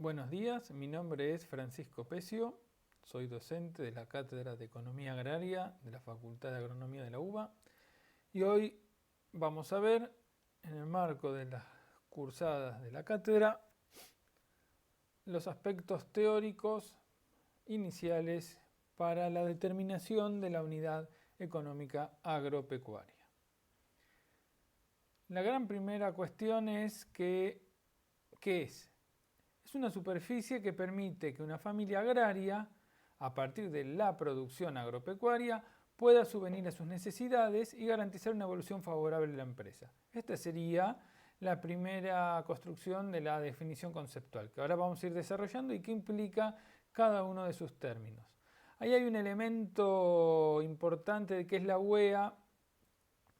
Buenos días, mi nombre es Francisco Pecio, soy docente de la Cátedra de Economía Agraria de la Facultad de Agronomía de la UBA y hoy vamos a ver, en el marco de las cursadas de la cátedra, los aspectos teóricos iniciales para la determinación de la unidad económica agropecuaria. La gran primera cuestión es ¿qué es? Es una superficie que permite que una familia agraria, a partir de la producción agropecuaria, pueda subvenir a sus necesidades y garantizar una evolución favorable de la empresa. Esta sería la primera construcción de la definición conceptual, que ahora vamos a ir desarrollando y que implica cada uno de sus términos. Ahí hay un elemento importante que es la UEA,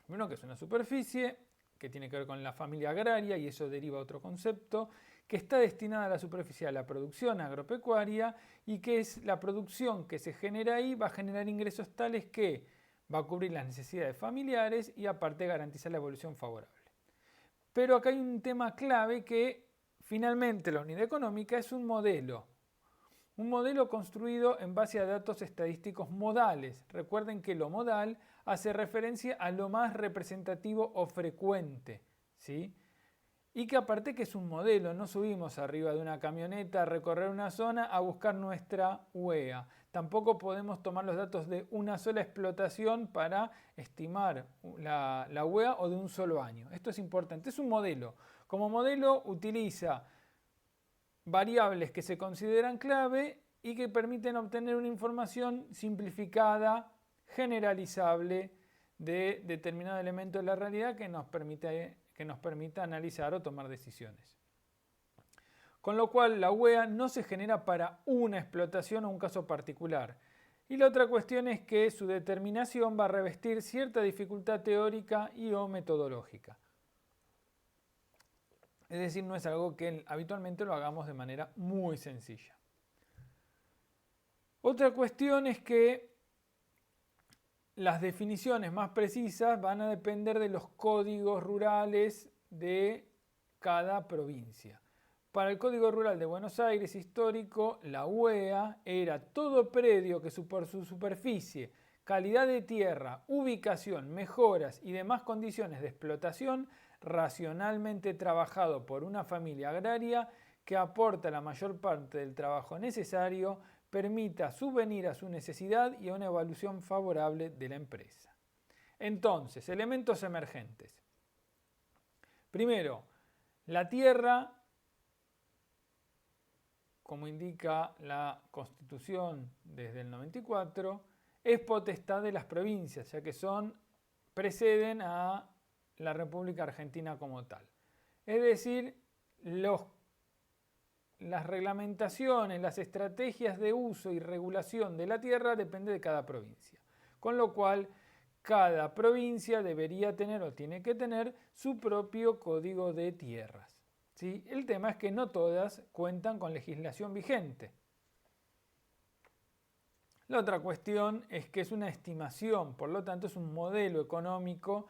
primero que es una superficie que tiene que ver con la familia agraria y eso deriva a otro concepto, que está destinada a la superficie de la producción agropecuaria y que es la producción que se genera ahí va a generar ingresos tales que va a cubrir las necesidades familiares y aparte garantizar la evolución favorable. Pero acá hay un tema clave que finalmente la unidad económica es un modelo construido en base a datos estadísticos modales. Recuerden que lo modal hace referencia a lo más representativo o frecuente, ¿sí? Y que aparte que es un modelo, no subimos arriba de una camioneta a recorrer una zona a buscar nuestra UEA. Tampoco podemos tomar los datos de una sola explotación para estimar la UEA o de un solo año. Esto es importante, es un modelo. Como modelo utiliza variables que se consideran clave y que permiten obtener una información simplificada, generalizable de determinado elemento de la realidad que nos permita analizar o tomar decisiones. Con lo cual la UEA no se genera para una explotación o un caso particular. Y la otra cuestión es que su determinación va a revestir cierta dificultad teórica y o metodológica. Es decir, no es algo que habitualmente lo hagamos de manera muy sencilla. Otra cuestión es que las definiciones más precisas van a depender de los códigos rurales de cada provincia. Para el Código Rural de Buenos Aires histórico, la UEA era todo predio que por su superficie, calidad de tierra, ubicación, mejoras y demás condiciones de explotación racionalmente trabajado por una familia agraria que aporta la mayor parte del trabajo necesario, permita subvenir a su necesidad y a una evaluación favorable de la empresa. Entonces, elementos emergentes. Primero, la tierra, como indica la Constitución desde el 94, es potestad de las provincias, ya que preceden a la República Argentina como tal. Es decir, las reglamentaciones, las estrategias de uso y regulación de la tierra dependen de cada provincia. Con lo cual, cada provincia debería tener o tiene que tener su propio código de tierras. ¿Sí? El tema es que no todas cuentan con legislación vigente. La otra cuestión es que es una estimación, por lo tanto es un modelo económico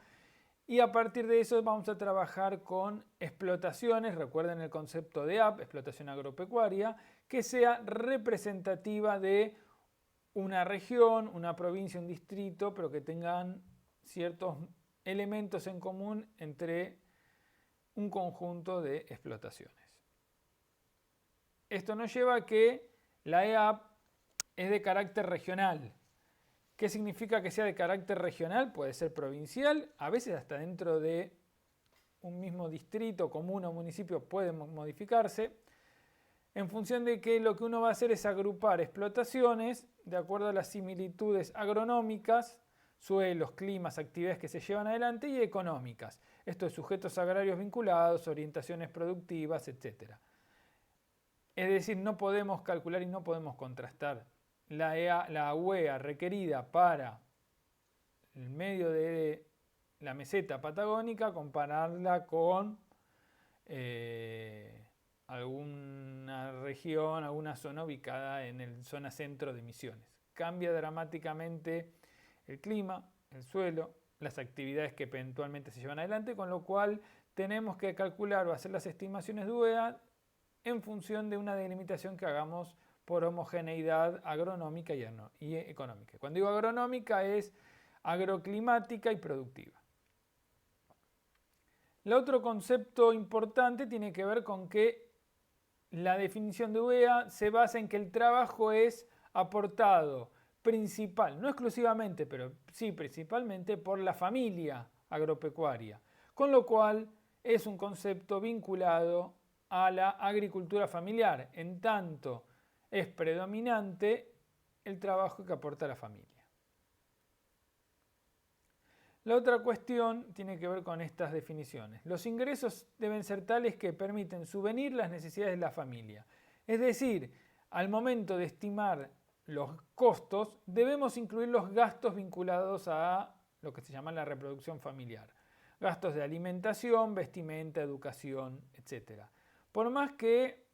y a partir de eso vamos a trabajar con explotaciones, recuerden el concepto de AP, explotación agropecuaria, que sea representativa de una región, una provincia, un distrito, pero que tengan ciertos elementos en común entre un conjunto de explotaciones. Esto nos lleva a que la EAP es de carácter regional. ¿Qué significa que sea de carácter regional? Puede ser provincial, a veces hasta dentro de un mismo distrito, comuna o municipio puede modificarse, en función de que lo que uno va a hacer es agrupar explotaciones de acuerdo a las similitudes agronómicas, suelos, climas, actividades que se llevan adelante y económicas. Esto es sujetos agrarios vinculados, orientaciones productivas, etc. Es decir, no podemos calcular y no podemos contrastar la UEA requerida para el medio de la meseta patagónica, compararla con alguna región, alguna zona ubicada en la zona centro de Misiones. Cambia dramáticamente el clima, el suelo, las actividades que eventualmente se llevan adelante, con lo cual tenemos que calcular o hacer las estimaciones de UEA en función de una delimitación que hagamos por homogeneidad agronómica y económica. Cuando digo agronómica es agroclimática y productiva. El otro concepto importante tiene que ver con que la definición de UEA se basa en que el trabajo es aportado no exclusivamente, pero sí principalmente por la familia agropecuaria, con lo cual es un concepto vinculado a la agricultura familiar, en tanto es predominante el trabajo que aporta la familia. La otra cuestión tiene que ver con estas definiciones. Los ingresos deben ser tales que permiten subvenir las necesidades de la familia. Es decir, al momento de estimar los costos, debemos incluir los gastos vinculados a lo que se llama la reproducción familiar. Gastos de alimentación, vestimenta, educación, etc. Por más que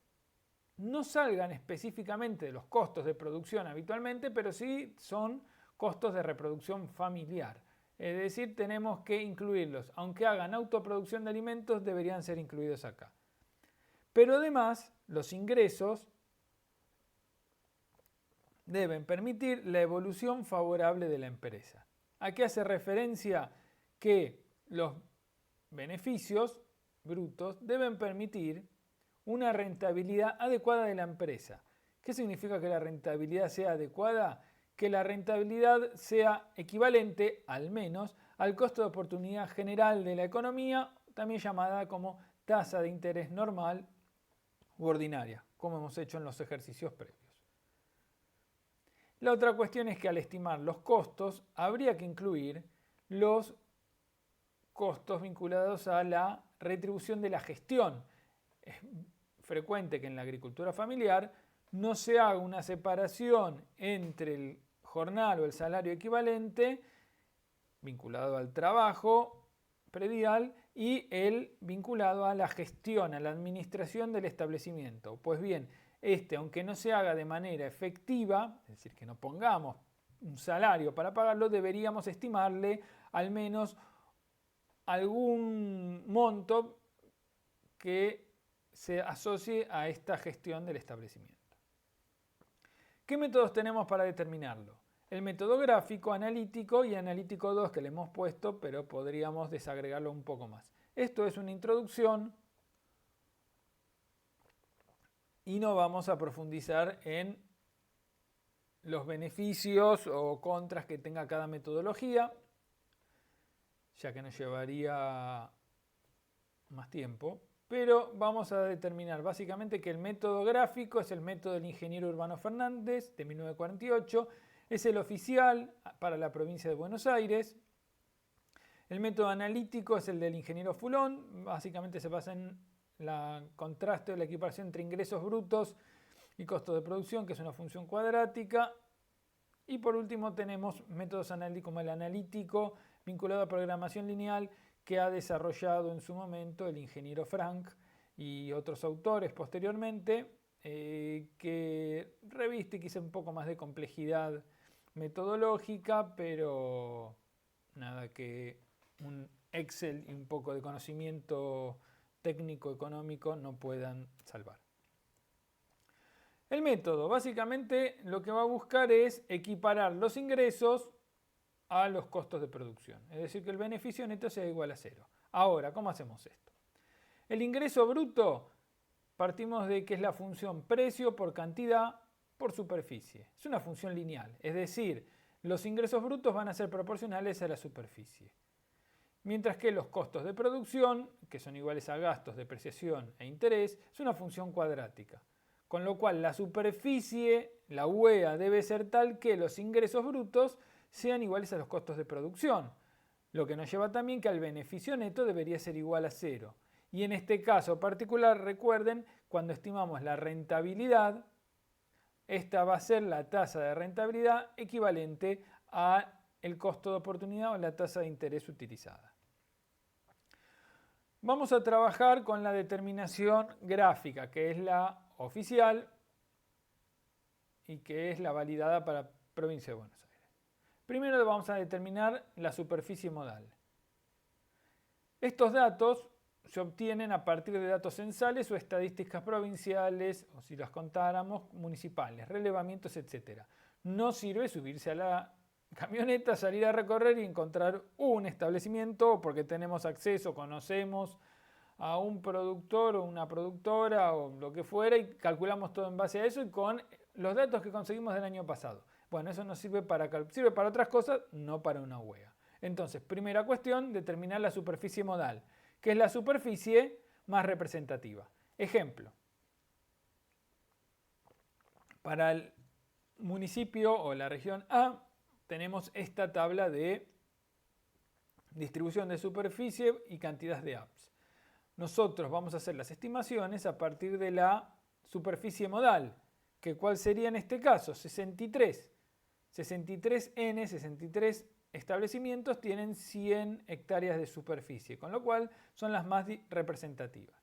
no salgan específicamente de los costos de producción habitualmente, pero sí son costos de reproducción familiar. Es decir, tenemos que incluirlos. Aunque hagan autoproducción de alimentos, deberían ser incluidos acá. Pero además, los ingresos deben permitir la evolución favorable de la empresa. ¿A qué hace referencia? Que los beneficios brutos deben permitir una rentabilidad adecuada de la empresa. ¿Qué significa que la rentabilidad sea adecuada? Que la rentabilidad sea equivalente, al menos, al costo de oportunidad general de la economía, también llamada como tasa de interés normal u ordinaria, como hemos hecho en los ejercicios previos. La otra cuestión es que al estimar los costos, habría que incluir los costos vinculados a la retribución de la gestión. Es frecuente que en la agricultura familiar no se haga una separación entre el jornal o el salario equivalente vinculado al trabajo predial y el vinculado a la gestión, a la administración del establecimiento. Pues bien, aunque no se haga de manera efectiva, es decir, que no pongamos un salario para pagarlo, deberíamos estimarle al menos algún monto que se asocie a esta gestión del establecimiento. ¿Qué métodos tenemos para determinarlo? El método gráfico, analítico y analítico 2 que le hemos puesto, pero podríamos desagregarlo un poco más. Esto es una introducción y no vamos a profundizar en los beneficios o contras que tenga cada metodología, ya que nos llevaría más tiempo. Pero vamos a determinar básicamente que el método gráfico es el método del ingeniero Urbano Fernández de 1948, es el oficial para la provincia de Buenos Aires. El método analítico es el del ingeniero Fulón, básicamente se basa en el contraste o la equiparación entre ingresos brutos y costos de producción, que es una función cuadrática. Y por último tenemos métodos analíticos como el analítico vinculado a programación lineal, que ha desarrollado en su momento el ingeniero Frank y otros autores posteriormente, que reviste quizá un poco más de complejidad metodológica, pero nada que un Excel y un poco de conocimiento técnico económico no puedan salvar. El método básicamente lo que va a buscar es equiparar los ingresos a los costos de producción, es decir, que el beneficio neto sea igual a cero. Ahora, ¿cómo hacemos esto? El ingreso bruto, partimos de que es la función precio por cantidad por superficie. Es una función lineal, es decir, los ingresos brutos van a ser proporcionales a la superficie. Mientras que los costos de producción, que son iguales a gastos, depreciación e interés, es una función cuadrática. Con lo cual la superficie, la UEA, debe ser tal que los ingresos brutos sean iguales a los costos de producción. Lo que nos lleva también que el beneficio neto debería ser igual a cero. Y en este caso particular, recuerden, cuando estimamos la rentabilidad, esta va a ser la tasa de rentabilidad equivalente a el costo de oportunidad o la tasa de interés utilizada. Vamos a trabajar con la determinación gráfica, que es la oficial y que es la validada para provincia de Buenos Aires. Primero vamos a determinar la superficie modal. Estos datos se obtienen a partir de datos censales o estadísticas provinciales, o si las contáramos, municipales, relevamientos, etc. No sirve subirse a la camioneta, salir a recorrer y encontrar un establecimiento porque tenemos acceso, conocemos a un productor o una productora o lo que fuera y calculamos todo en base a eso y con los datos que conseguimos del año pasado. Bueno, eso no sirve sirve para otras cosas, no para una UEA. Entonces, primera cuestión, determinar la superficie modal, que es la superficie más representativa. Ejemplo, para el municipio o la región A tenemos esta tabla de distribución de superficie y cantidad de apps. Nosotros vamos a hacer las estimaciones a partir de la superficie modal, que ¿cuál sería en este caso? 63. 63 establecimientos tienen 100 hectáreas de superficie, con lo cual son las más representativas.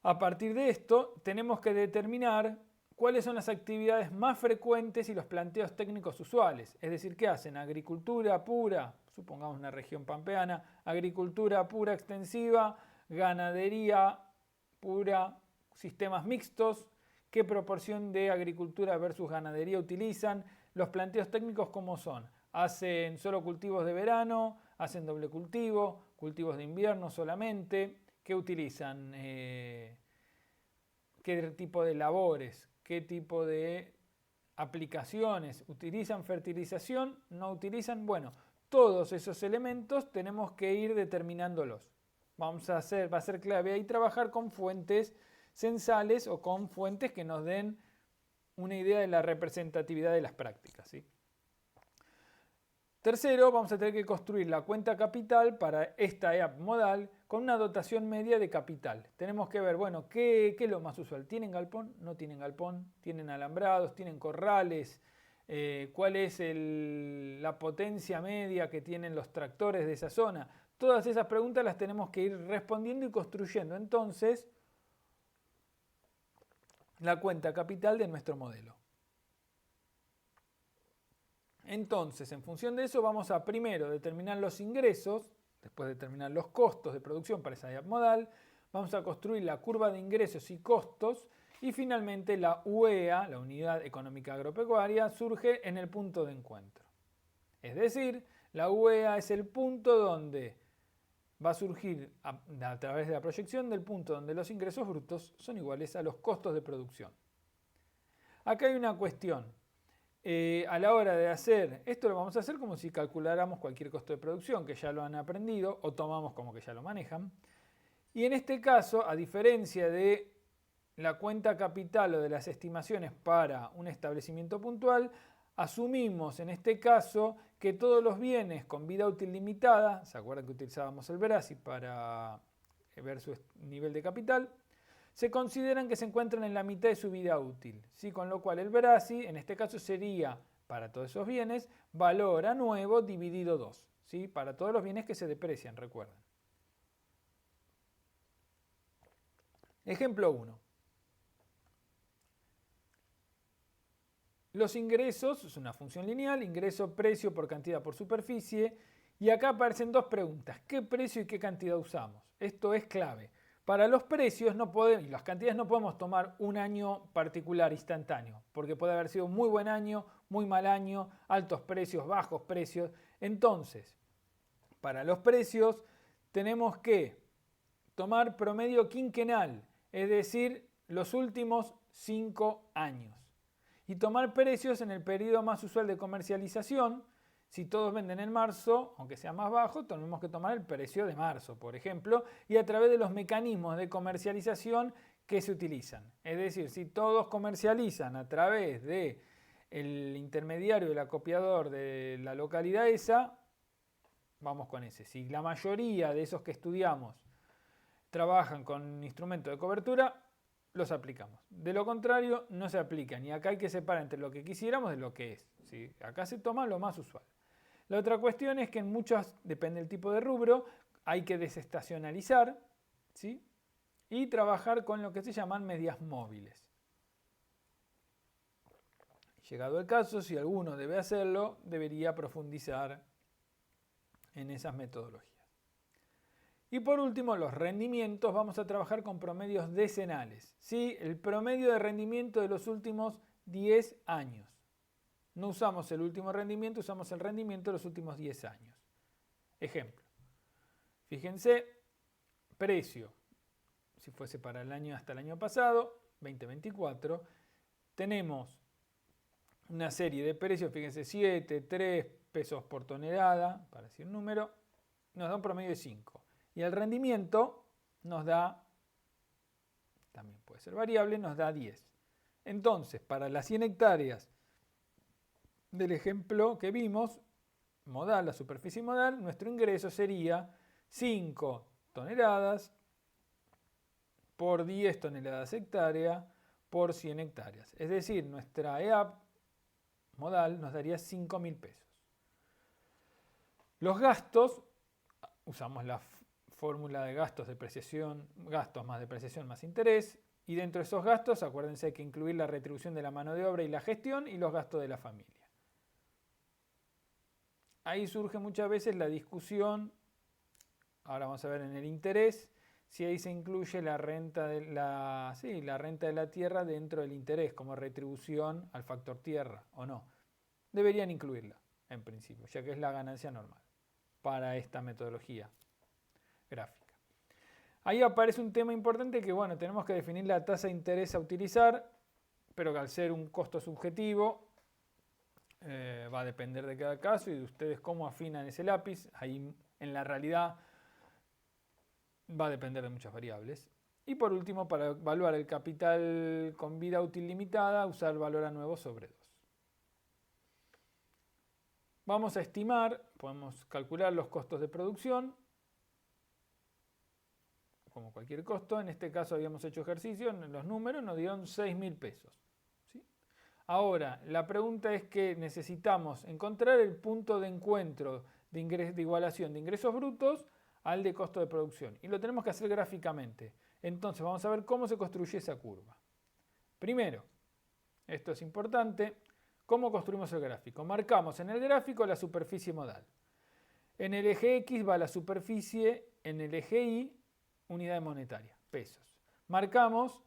A partir de esto, tenemos que determinar cuáles son las actividades más frecuentes y los planteos técnicos usuales. Es decir, ¿qué hacen? Agricultura pura, supongamos una región pampeana, agricultura pura extensiva, ganadería pura, sistemas mixtos, qué proporción de agricultura versus ganadería utilizan, los planteos técnicos cómo son. ¿Hacen solo cultivos de verano? ¿Hacen doble cultivo? ¿Cultivos de invierno solamente? ¿Qué utilizan? ¿Qué tipo de labores? ¿Qué tipo de aplicaciones? ¿Utilizan fertilización? ¿No utilizan? Bueno, todos esos elementos tenemos que ir determinándolos. Va a ser clave ahí trabajar con fuentes censales o con fuentes que nos den una idea de la representatividad de las prácticas, ¿sí? Tercero, vamos a tener que construir la cuenta capital para esta EAP modal con una dotación media de capital. Tenemos que ver, bueno, ¿qué es lo más usual? ¿Tienen galpón? ¿No tienen galpón? ¿Tienen alambrados? ¿Tienen corrales? ¿Cuál es la potencia media que tienen los tractores de esa zona? Todas esas preguntas las tenemos que ir respondiendo y construyendo entonces la cuenta capital de nuestro modelo. Entonces, en función de eso, vamos a primero determinar los ingresos, después determinar los costos de producción para esa EAP modal, vamos a construir la curva de ingresos y costos y finalmente la UEA, la Unidad Económica Agropecuaria, surge en el punto de encuentro. Es decir, la UEA es el punto donde va a surgir a través de la proyección del punto donde los ingresos brutos son iguales a los costos de producción. Acá hay una cuestión. A la hora de hacer, esto lo vamos a hacer como si calculáramos cualquier costo de producción, que ya lo han aprendido, o tomamos como que ya lo manejan. Y en este caso, a diferencia de la cuenta capital o de las estimaciones para un establecimiento puntual, asumimos en este caso que todos los bienes con vida útil limitada, ¿se acuerdan que utilizábamos el Verasi para ver su nivel de capital? Se consideran que se encuentran en la mitad de su vida útil, ¿sí? Con lo cual el Verasi en este caso sería, para todos esos bienes, valor a nuevo dividido 2, ¿sí? Para todos los bienes que se deprecian, recuerden. Ejemplo 1. Los ingresos, es una función lineal, ingreso, precio por cantidad por superficie, y acá aparecen dos preguntas, ¿qué precio y qué cantidad usamos? Esto es clave. Para los precios y las cantidades no podemos tomar un año particular instantáneo, porque puede haber sido muy buen año, muy mal año, altos precios, bajos precios. Entonces, para los precios tenemos que tomar promedio quinquenal, es decir, los últimos 5 años. Y tomar precios en el periodo más usual de comercialización. Si todos venden en marzo, aunque sea más bajo, tenemos que tomar el precio de marzo, por ejemplo, y a través de los mecanismos de comercialización que se utilizan. Es decir, si todos comercializan a través del intermediario, el acopiador de la localidad esa, vamos con ese. Si la mayoría de esos que estudiamos trabajan con instrumentos de cobertura, los aplicamos. De lo contrario, no se aplican. Y acá hay que separar entre lo que quisiéramos de lo que es, ¿sí? Acá se toma lo más usual. La otra cuestión es que en muchos, depende del tipo de rubro, hay que desestacionalizar, ¿sí? Y trabajar con lo que se llaman medias móviles. Llegado el caso, si alguno debe hacerlo, debería profundizar en esas metodologías. Y por último, los rendimientos, vamos a trabajar con promedios decenales. ¿Sí? El promedio de rendimiento de los últimos 10 años. No usamos el último rendimiento, usamos el rendimiento de los últimos 10 años. Ejemplo. Fíjense, precio. Si fuese para el año hasta el año pasado, 2024, tenemos una serie de precios, fíjense, 7, 3 pesos por tonelada, para decir un número, nos da un promedio de 5. Y el rendimiento nos da, también puede ser variable, nos da 10. Entonces, para las 100 hectáreas del ejemplo que vimos, modal, la superficie modal, nuestro ingreso sería 5 toneladas por 10 toneladas hectárea por 100 hectáreas. Es decir, nuestra EAP modal nos daría 5.000 pesos. Los gastos, usamos la fórmula de gastos, depreciación, gastos más depreciación más interés, y dentro de esos gastos, acuérdense, hay que incluir la retribución de la mano de obra y la gestión y los gastos de la familia. Ahí surge muchas veces la discusión, ahora vamos a ver en el interés, si ahí se incluye la renta de la renta de la tierra dentro del interés como retribución al factor tierra o no. Deberían incluirla en principio, ya que es la ganancia normal para esta metodología gráfica. Ahí aparece un tema importante que, bueno, tenemos que definir la tasa de interés a utilizar, pero que al ser un costo subjetivo va a depender de cada caso y de ustedes cómo afinan ese lápiz. Ahí en la realidad va a depender de muchas variables. Y por último, para evaluar el capital con vida útil limitada, usar valor a nuevo sobre 2. Vamos a estimar, podemos calcular los costos de producción, como cualquier costo. En este caso habíamos hecho ejercicio, los números nos dieron 6.000 pesos. ¿Sí? Ahora, la pregunta es que necesitamos encontrar el punto de encuentro de igualación de ingresos brutos al de costo de producción. Y lo tenemos que hacer gráficamente. Entonces vamos a ver cómo se construye esa curva. Primero, esto es importante, ¿cómo construimos el gráfico? Marcamos en el gráfico la superficie modal. En el eje X va la superficie, en el eje Y, unidad monetaria, pesos. Marcamos,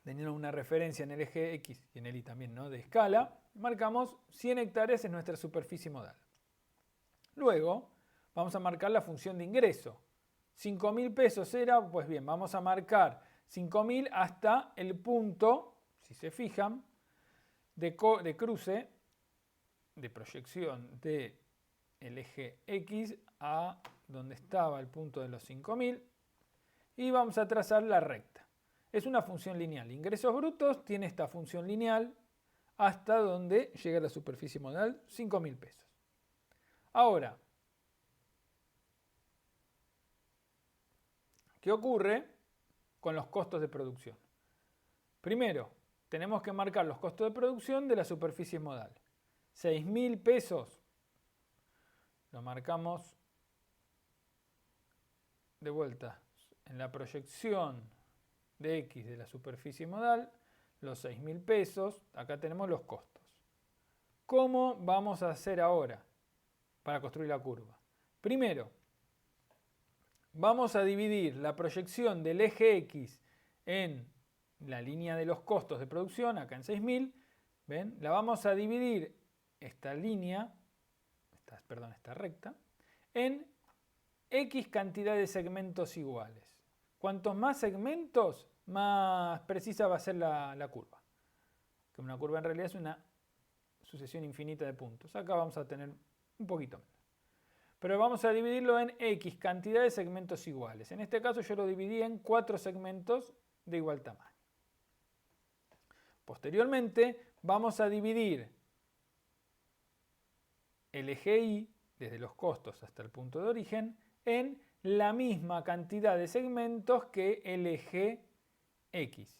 teniendo una referencia en el eje X y en el Y también, ¿no?, de escala, marcamos 100 hectáreas en nuestra superficie modal. Luego, vamos a marcar la función de ingreso. 5.000 pesos era, pues bien, vamos a marcar 5.000 hasta el punto, si se fijan, de cruce, de proyección del eje X a donde estaba el punto de los 5.000 y vamos a trazar la recta. Es una función lineal. Ingresos brutos tiene esta función lineal hasta donde llega la superficie modal, 5.000 pesos. Ahora, ¿qué ocurre con los costos de producción? Primero, tenemos que marcar los costos de producción de la superficie modal. 6.000 pesos lo marcamos de vuelta en la proyección de X de la superficie modal, los 6.000 pesos, acá tenemos los costos. ¿Cómo vamos a hacer ahora para construir la curva? Primero, vamos a dividir la proyección del eje X en la línea de los costos de producción, acá en 6.000, ¿ven? La vamos a dividir esta línea, esta recta, en X cantidad de segmentos iguales. Cuantos más segmentos, más precisa va a ser la curva. Que una curva en realidad es una sucesión infinita de puntos. Acá vamos a tener un poquito menos. Pero vamos a dividirlo en X cantidad de segmentos iguales. En este caso yo lo dividí en 4 segmentos de igual tamaño. Posteriormente vamos a dividir el eje Y, desde los costos hasta el punto de origen, en la misma cantidad de segmentos que el eje X.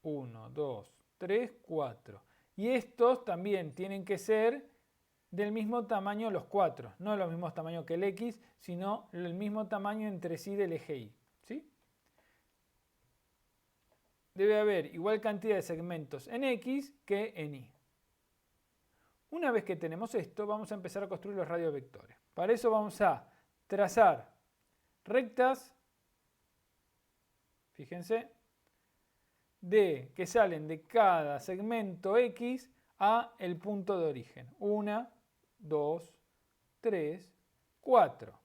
1, 2, 3, 4. Y estos también tienen que ser del mismo tamaño los 4. No los mismos tamaños que el X, sino el mismo tamaño entre sí del eje Y. ¿Sí? Debe haber igual cantidad de segmentos en X que en Y. Una vez que tenemos esto, vamos a empezar a construir los radiovectores. Para eso vamos a trazar rectas, fíjense, que salen de cada segmento X a el punto de origen. 1, 2, 3, 4.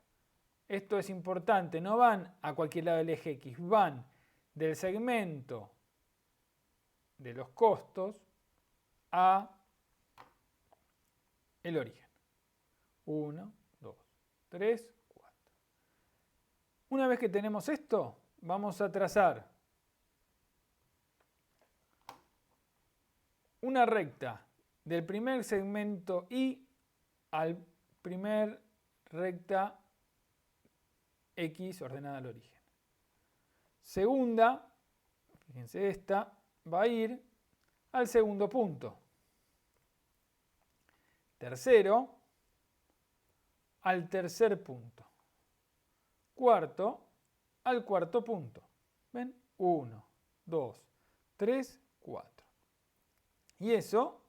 Esto es importante, no van a cualquier lado del eje X, van del segmento de los costos a el origen. 1, 2, 3, 4. Una vez que tenemos esto, vamos a trazar una recta del primer segmento Y al primer recta X ordenada al origen. Segunda, fíjense esta, va a ir al segundo punto. Tercero, al tercer punto. Cuarto, al cuarto punto. ¿Ven? 1, 2, 3, 4. Y eso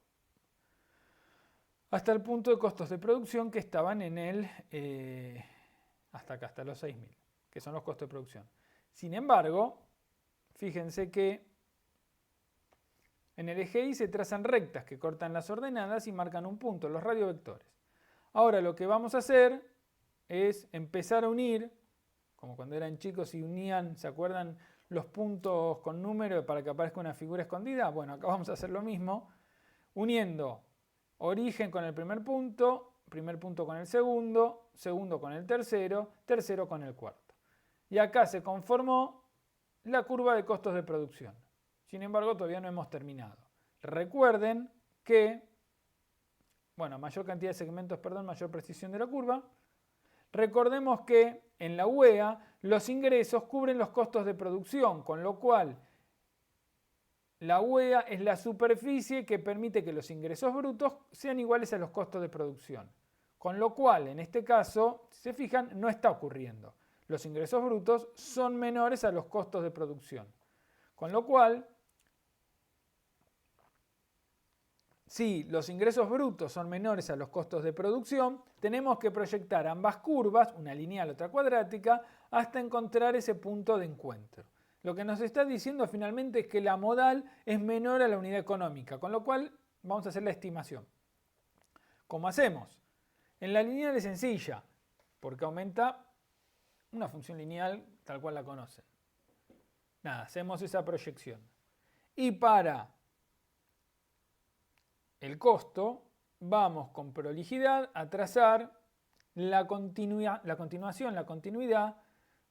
hasta el punto de costos de producción que estaban en el, hasta acá, hasta los 6.000, que son los costos de producción. Sin embargo, fíjense que en el eje Y se trazan rectas que cortan las ordenadas y marcan un punto, los radiovectores. Ahora lo que vamos a hacer es empezar a unir, como cuando eran chicos y unían, ¿se acuerdan? Los puntos con número para que aparezca una figura escondida. Bueno, acá vamos a hacer lo mismo, uniendo origen con el primer punto con el segundo, segundo con el tercero, tercero con el cuarto. Y acá se conformó la curva de costos de producción. Sin embargo, todavía no hemos terminado. Recuerden que, bueno, mayor cantidad de segmentos, perdón, mayor precisión de la curva. Recordemos que en la UEA los ingresos cubren los costos de producción, con lo cual la UEA es la superficie que permite que los ingresos brutos sean iguales a los costos de producción. Con lo cual, en este caso, si se fijan, no está ocurriendo. Los ingresos brutos son menores a los costos de producción. Con lo cual, si los ingresos brutos son menores a los costos de producción, tenemos que proyectar ambas curvas, una lineal y otra cuadrática, hasta encontrar ese punto de encuentro. Lo que nos está diciendo finalmente es que la modal es menor a la unidad económica, con lo cual vamos a hacer la estimación. ¿Cómo hacemos? En la lineal es sencilla, porque aumenta una función lineal tal cual la conocen. Nada, hacemos esa proyección. Y para el costo, vamos con prolijidad a trazar la continuidad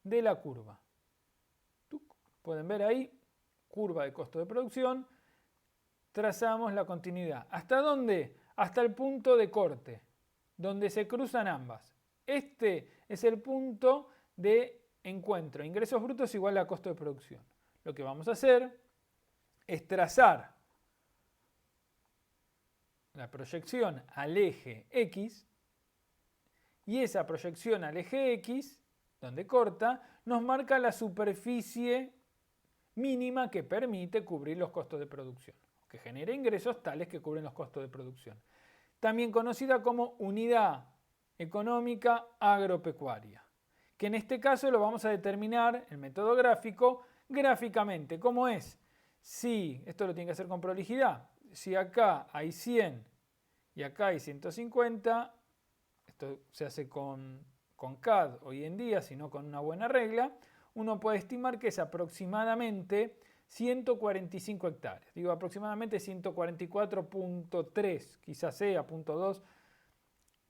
de la curva. Pueden ver ahí, curva de costo de producción, trazamos la continuidad. ¿Hasta dónde? Hasta el punto de corte, donde se cruzan ambas. Este es el punto de encuentro, ingresos brutos igual a costo de producción. Lo que vamos a hacer es trazar la proyección al eje X, y esa proyección al eje X, donde corta, nos marca la superficie mínima que permite cubrir los costos de producción, que genera ingresos tales que cubren los costos de producción. También conocida como unidad económica agropecuaria, que en este caso lo vamos a determinar, el método gráfico, gráficamente. ¿Cómo es? Si, esto lo tiene que hacer con prolijidad, si acá hay 100 y acá hay 150, esto se hace con CAD hoy en día, sino con una buena regla, uno puede estimar que es aproximadamente 145 hectáreas. Digo aproximadamente 144.3, quizás sea 0.2.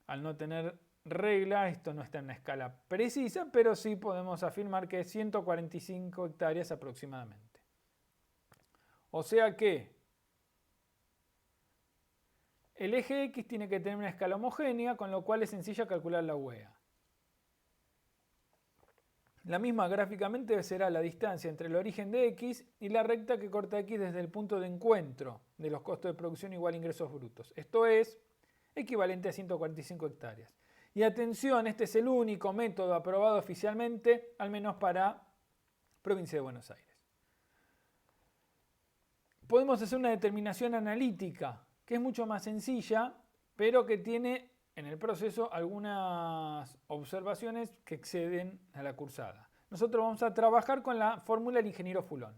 Al no tener regla, esto no está en una escala precisa, pero sí podemos afirmar que es 145 hectáreas aproximadamente. O sea que el eje X tiene que tener una escala homogénea, con lo cual es sencillo calcular la UEA. La misma gráficamente será la distancia entre el origen de X y la recta que corta X desde el punto de encuentro de los costos de producción igual a ingresos brutos. Esto es equivalente a 145 hectáreas. Y atención, este es el único método aprobado oficialmente, al menos para provincia de Buenos Aires. Podemos hacer una determinación analítica, que es mucho más sencilla, pero que tiene en el proceso algunas observaciones que exceden a la cursada. Nosotros vamos a trabajar con la fórmula del ingeniero Fulón.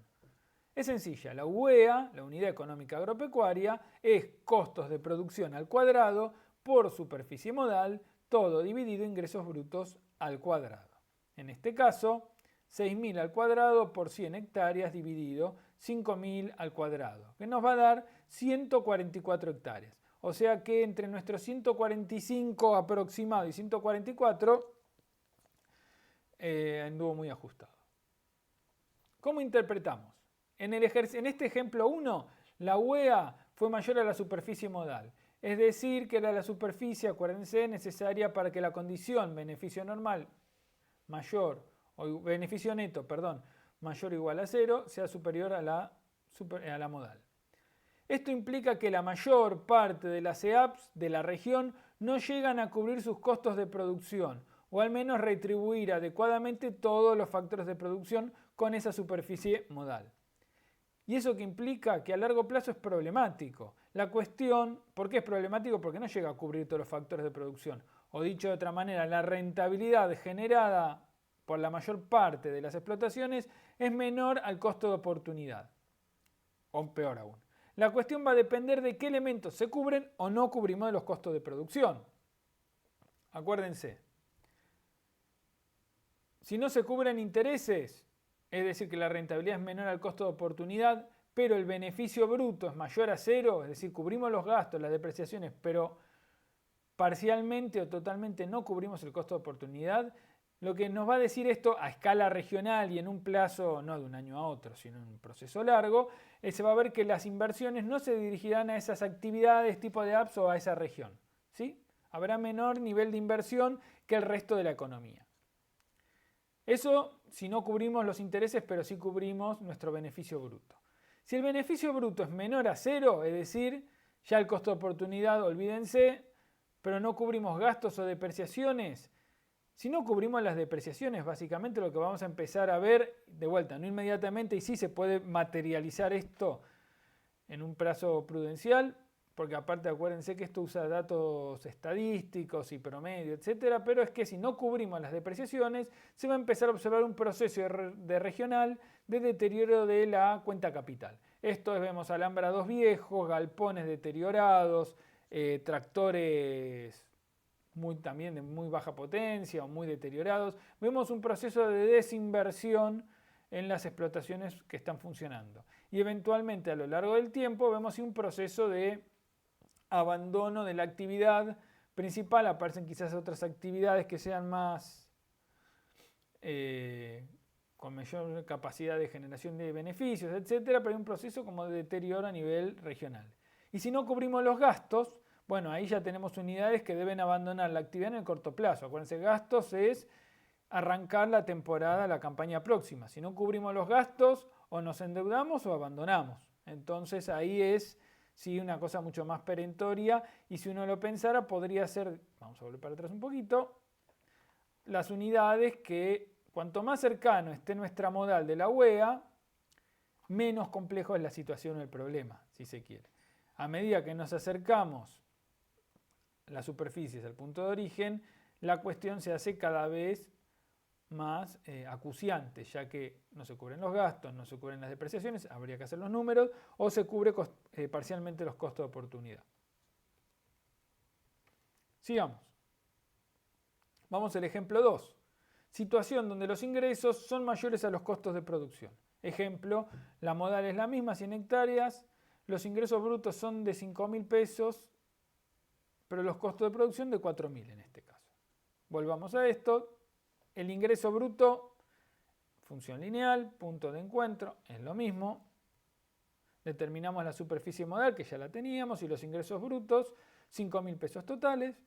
Es sencilla, la UEA, la unidad económica agropecuaria, es costos de producción al cuadrado por superficie modal, todo dividido ingresos brutos al cuadrado. En este caso, 6.000 al cuadrado por 100 hectáreas dividido 5.000 al cuadrado, que nos va a dar 144 hectáreas. O sea que entre nuestros 145 aproximado y 144 anduvo muy ajustado. ¿Cómo interpretamos? En este ejemplo 1, la UEA fue mayor a la superficie modal. Es decir, que era la superficie, acuérdense, necesaria para que la condición beneficio normal mayor, o beneficio neto, perdón, mayor o igual a 0, sea superior a la modal. Esto implica que la mayor parte de las EAPs de la región no llegan a cubrir sus costos de producción, o al menos retribuir adecuadamente todos los factores de producción con esa superficie modal. Y eso que implica que a largo plazo es problemático. La cuestión, ¿por qué es problemático? Porque no llega a cubrir todos los factores de producción. O dicho de otra manera, la rentabilidad generada por la mayor parte de las explotaciones es menor al costo de oportunidad. O peor aún. La cuestión va a depender de qué elementos se cubren o no cubrimos de los costos de producción. Acuérdense. Si no se cubren intereses, es decir, que la rentabilidad es menor al costo de oportunidad, pero el beneficio bruto es mayor a 0, es decir, cubrimos los gastos, las depreciaciones, pero parcialmente o totalmente no cubrimos el costo de oportunidad, lo que nos va a decir esto a escala regional y en un plazo no de un año a otro, sino en un proceso largo, se va a ver que las inversiones no se dirigirán a esas actividades tipo de apps o a esa región, ¿sí? Habrá menor nivel de inversión que el resto de la economía. Eso si no cubrimos los intereses, pero sí cubrimos nuestro beneficio bruto. Si el beneficio bruto es menor a 0, es decir, ya el costo de oportunidad, olvídense, pero no cubrimos gastos o depreciaciones. Si no cubrimos las depreciaciones, básicamente lo que vamos a empezar a ver, de vuelta, no inmediatamente, y sí se puede materializar esto en un plazo prudencial, porque aparte acuérdense que esto usa datos estadísticos y promedio, etcétera, pero es que si no cubrimos las depreciaciones, se va a empezar a observar un proceso de regional de deterioro de la cuenta capital. Esto es, vemos alambrados viejos, galpones deteriorados, tractores también de muy baja potencia o muy deteriorados. Vemos un proceso de desinversión en las explotaciones que están funcionando. Y eventualmente a lo largo del tiempo vemos un proceso de abandono de la actividad principal, aparecen quizás otras actividades que sean más con mayor capacidad de generación de beneficios, etcétera, pero hay un proceso como de deterioro a nivel regional. Y si no cubrimos los gastos, bueno, ahí ya tenemos unidades que deben abandonar la actividad en el corto plazo. Acuérdense, gastos es arrancar la temporada, la campaña próxima. Si no cubrimos los gastos, o nos endeudamos o abandonamos. Entonces ahí es sí, una cosa mucho más perentoria, y si uno lo pensara podría ser, vamos a volver para atrás un poquito, las unidades que cuanto más cercano esté nuestra modal de la UEA, menos complejo es la situación o el problema, si se quiere. A medida que nos acercamos las superficies al punto de origen, la cuestión se hace cada vez más acuciante, ya que no se cubren los gastos, no se cubren las depreciaciones, habría que hacer los números, o se cubre parcialmente los costos de oportunidad. Sigamos. Vamos al ejemplo 2. Situación donde los ingresos son mayores a los costos de producción. Ejemplo, la modal es la misma, 100 hectáreas, los ingresos brutos son de 5.000 pesos, pero los costos de producción de 4.000 en este caso. Volvamos a esto. El ingreso bruto, función lineal, punto de encuentro, es lo mismo. Determinamos la superficie modal, que ya la teníamos, y los ingresos brutos, 5.000 pesos totales.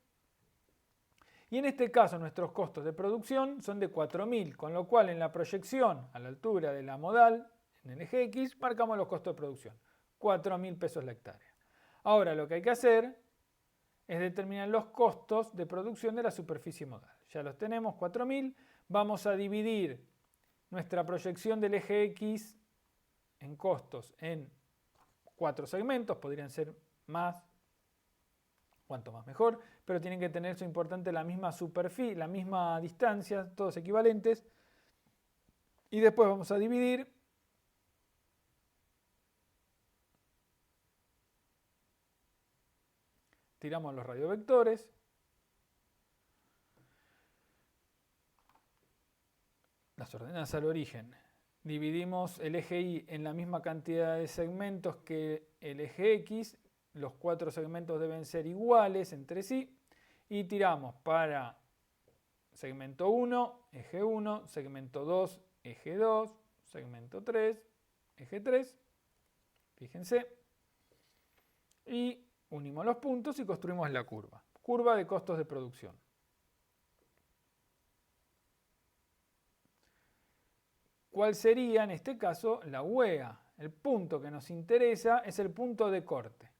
Y en este caso nuestros costos de producción son de 4.000, con lo cual en la proyección a la altura de la modal, en el eje X, marcamos los costos de producción, 4.000 pesos la hectárea. Ahora lo que hay que hacer es determinar los costos de producción de la superficie modal. Ya los tenemos, 4.000. Vamos a dividir nuestra proyección del eje X en costos en 4 segmentos, podrían ser más cuanto más mejor, pero tienen que tener, eso importante, la misma superficie, la misma distancia, todos equivalentes. Y después vamos a dividir. Tiramos los radiovectores. Las ordenadas al origen. Dividimos el eje Y en la misma cantidad de segmentos que el eje X. Los 4 segmentos deben ser iguales entre sí. Y tiramos para segmento 1, eje 1, segmento 2, eje 2, segmento 3, eje 3. Fíjense. Y unimos los puntos y construimos la curva. Curva de costos de producción. ¿Cuál sería en este caso la UEA? El punto que nos interesa es el punto de corte.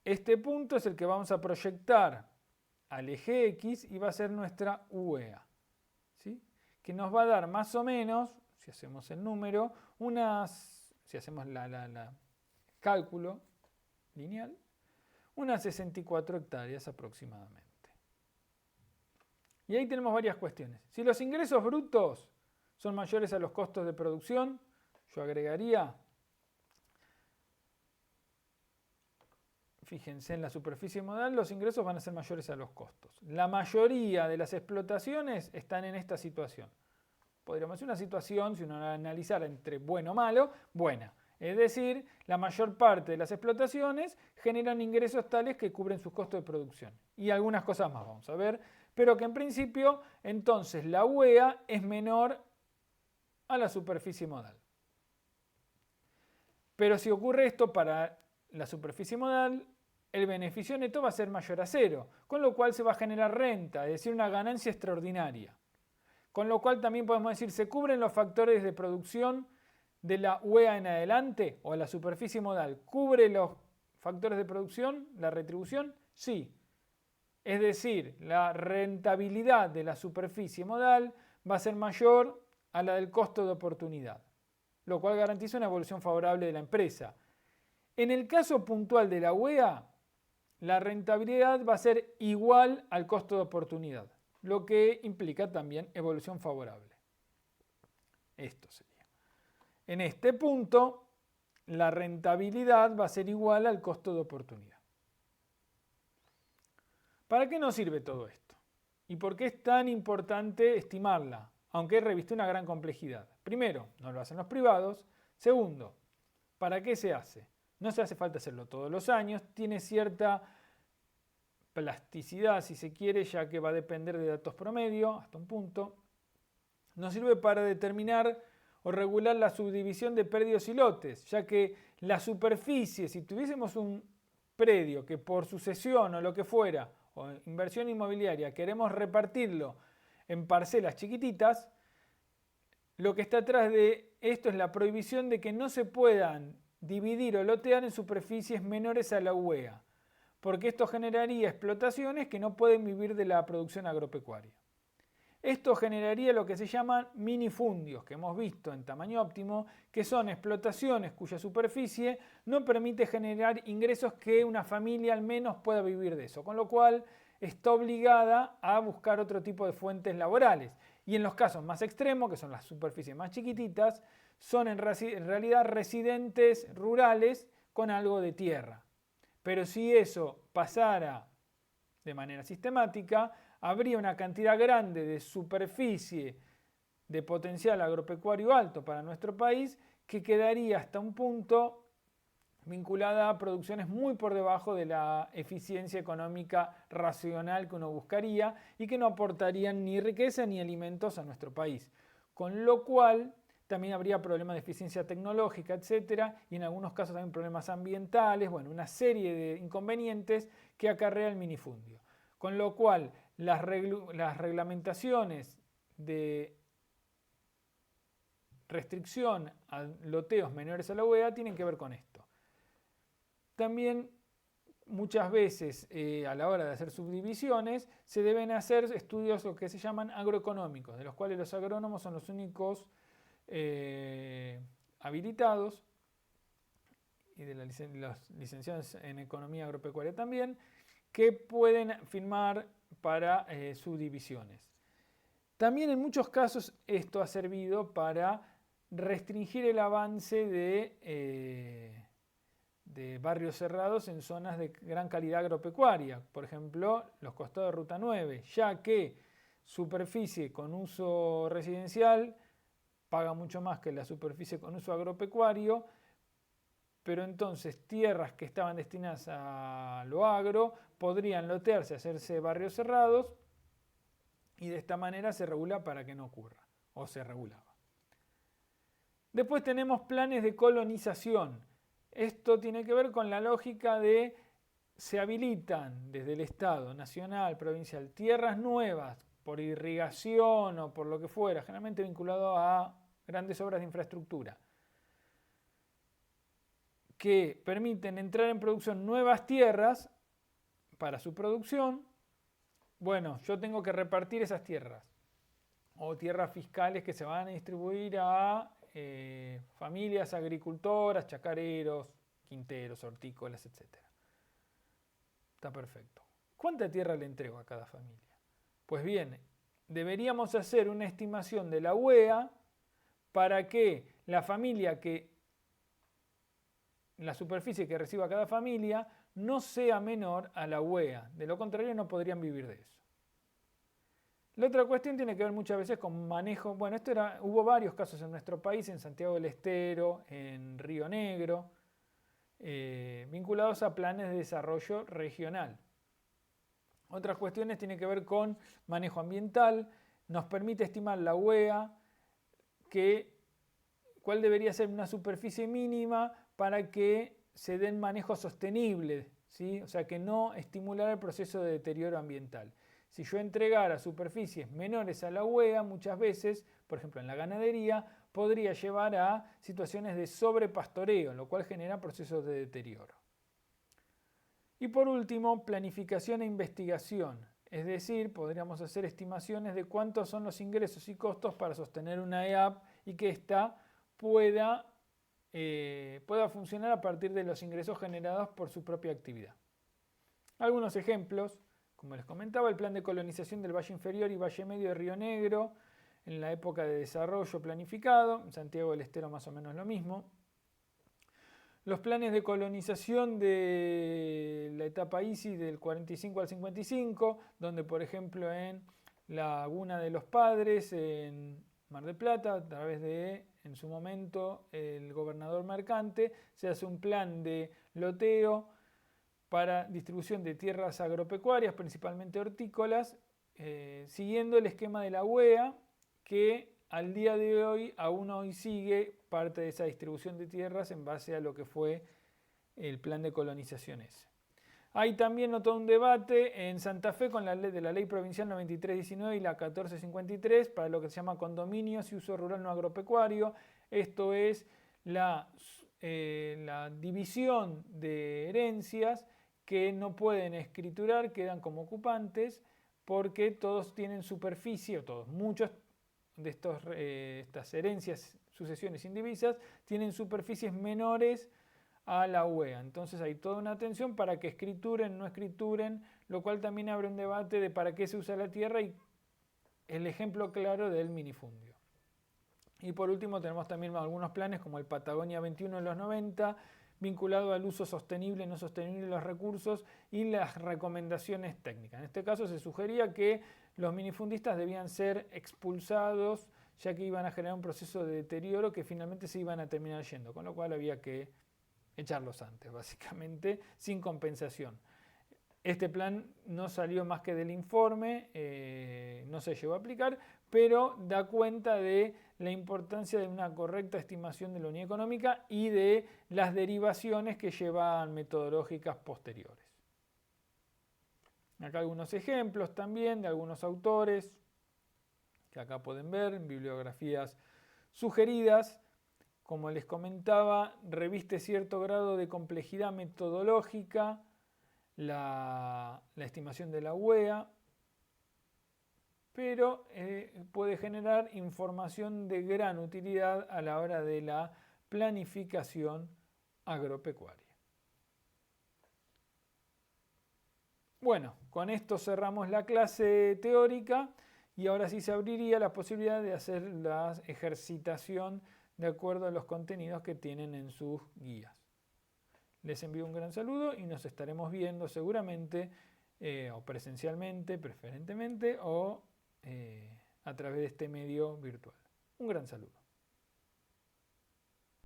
Este punto es el que vamos a proyectar al eje X y va a ser nuestra UEA. ¿Sí? Que nos va a dar más o menos, si hacemos el número, si hacemos el cálculo lineal, unas 64 hectáreas aproximadamente. Y ahí tenemos varias cuestiones. Si los ingresos brutos son mayores a los costos de producción, yo agregaría, fíjense en la superficie modal, los ingresos van a ser mayores a los costos. La mayoría de las explotaciones están en esta situación. Podríamos decir una situación, si uno la analizara entre bueno o malo, buena. Es decir, la mayor parte de las explotaciones generan ingresos tales que cubren sus costos de producción. Y algunas cosas más vamos a ver, pero que en principio, entonces, la UEA es menor a la superficie modal. Pero si ocurre esto para la superficie modal, el beneficio neto va a ser mayor a 0, con lo cual se va a generar renta, es decir, una ganancia extraordinaria. Con lo cual también podemos decir, ¿se cubren los factores de producción de la UEA en adelante o la superficie modal? ¿Cubre los factores de producción, la retribución? Sí. Es decir, la rentabilidad de la superficie modal va a ser mayor a la del costo de oportunidad, lo cual garantiza una evolución favorable de la empresa. En el caso puntual de la UEA, la rentabilidad va a ser igual al costo de oportunidad, lo que implica también evolución favorable. Esto sería. En este punto, la rentabilidad va a ser igual al costo de oportunidad. ¿Para qué nos sirve todo esto? ¿Y por qué es tan importante estimarla? Aunque reviste una gran complejidad. Primero, no lo hacen los privados. Segundo, ¿para qué se hace? No se hace falta hacerlo todos los años. Tiene cierta plasticidad, si se quiere, ya que va a depender de datos promedio hasta un punto. Nos sirve para determinar o regular la subdivisión de predios y lotes, ya que la superficie, si tuviésemos un predio que por sucesión o lo que fuera, o inversión inmobiliaria, queremos repartirlo en parcelas chiquititas, lo que está atrás de esto es la prohibición de que no se puedan dividir o lotear en superficies menores a la UEA, porque esto generaría explotaciones que no pueden vivir de la producción agropecuaria. Esto generaría lo que se llaman minifundios, que hemos visto en tamaño óptimo, que son explotaciones cuya superficie no permite generar ingresos que una familia al menos pueda vivir de eso, con lo cual está obligada a buscar otro tipo de fuentes laborales. Y en los casos más extremos, que son las superficies más chiquititas, son en realidad residentes rurales con algo de tierra. Pero si eso pasara de manera sistemática, habría una cantidad grande de superficie de potencial agropecuario alto para nuestro país que quedaría hasta un punto vinculada a producciones muy por debajo de la eficiencia económica racional que uno buscaría y que no aportarían ni riqueza ni alimentos a nuestro país. Con lo cual también habría problemas de eficiencia tecnológica, etcétera, y en algunos casos también problemas ambientales, bueno, una serie de inconvenientes que acarrea el minifundio. Con lo cual las reglamentaciones de restricción a loteos menores a la UEA tienen que ver con esto. También muchas veces a la hora de hacer subdivisiones se deben hacer estudios lo que se llaman agroeconómicos, de los cuales los agrónomos son los únicos habilitados y de los licenciados en Economía Agropecuaria también, que pueden firmar para subdivisiones. También en muchos casos esto ha servido para restringir el avance de barrios cerrados en zonas de gran calidad agropecuaria, por ejemplo, los costados de Ruta 9, ya que superficie con uso residencial paga mucho más que la superficie con uso agropecuario, pero entonces tierras que estaban destinadas a lo agro podrían lotearse, hacerse barrios cerrados, y de esta manera se regula para que no ocurra, o se regulaba. Después tenemos planes de colonización. Esto tiene que ver con la lógica de se habilitan desde el Estado, nacional, provincial, tierras nuevas por irrigación o por lo que fuera, generalmente vinculado a grandes obras de infraestructura, que permiten entrar en producción nuevas tierras para su producción. Bueno, yo tengo que repartir esas tierras o tierras fiscales que se van a distribuir a familias agricultoras, chacareros, quinteros, hortícolas, etc. Está perfecto. ¿Cuánta tierra le entrego a cada familia? Pues bien, deberíamos hacer una estimación de la UEA para que la superficie que reciba cada familia no sea menor a la UEA. De lo contrario, no podrían vivir de eso. La otra cuestión tiene que ver muchas veces con manejo. Bueno, hubo varios casos en nuestro país, en Santiago del Estero, en Río Negro, vinculados a planes de desarrollo regional. Otras cuestiones tienen que ver con manejo ambiental. Nos permite estimar la UEA cuál debería ser una superficie mínima para que se den manejos sostenibles, ¿sí? O sea, que no estimular el proceso de deterioro ambiental. Si yo entregara superficies menores a la UEA, muchas veces, por ejemplo en la ganadería, podría llevar a situaciones de sobrepastoreo, lo cual genera procesos de deterioro. Y por último, planificación e investigación. Es decir, podríamos hacer estimaciones de cuántos son los ingresos y costos para sostener una EAP y que ésta pueda funcionar a partir de los ingresos generados por su propia actividad. Algunos ejemplos, como les comentaba, el plan de colonización del Valle Inferior y Valle Medio de Río Negro en la época de desarrollo planificado, en Santiago del Estero más o menos lo mismo. Los planes de colonización de la etapa ISI del 45 al 55, donde por ejemplo en Laguna de los Padres, en Mar del Plata, a través de, en su momento, el gobernador Mercante, se hace un plan de loteo para distribución de tierras agropecuarias, principalmente hortícolas, siguiendo el esquema de la UEA, que al día de hoy aún hoy sigue parte de esa distribución de tierras en base a lo que fue el plan de colonización ese. Hay también todo un debate en Santa Fe con la ley de la Ley Provincial 9319 y la 1453 para lo que se llama condominios y uso rural no agropecuario. Esto es la división de herencias que no pueden escriturar, quedan como ocupantes porque todos tienen superficie, o muchos de estas herencias, sucesiones indivisas, tienen superficies menores a la UEA. Entonces hay toda una atención para que escrituren, no escrituren, lo cual también abre un debate de para qué se usa la tierra y el ejemplo claro del minifundio. Y por último tenemos también algunos planes como el Patagonia 21 de los 90, vinculado al uso sostenible y no sostenible de los recursos y las recomendaciones técnicas. En este caso se sugería que los minifundistas debían ser expulsados ya que iban a generar un proceso de deterioro que finalmente se iban a terminar yendo, con lo cual había que echarlos antes, básicamente, sin compensación. Este plan no salió más que del informe, no se llegó a aplicar, pero da cuenta de la importancia de una correcta estimación de la unidad económica y de las derivaciones que llevan metodológicas posteriores. Acá algunos ejemplos también de algunos autores que acá pueden ver en bibliografías sugeridas. Como les comentaba, reviste cierto grado de complejidad metodológica la estimación de la UEA, pero puede generar información de gran utilidad a la hora de la planificación agropecuaria. Bueno, con esto cerramos la clase teórica y ahora sí se abriría la posibilidad de hacer la ejercitación de acuerdo a los contenidos que tienen en sus guías. Les envío un gran saludo y nos estaremos viendo seguramente o presencialmente, preferentemente, o a través de este medio virtual. Un gran saludo.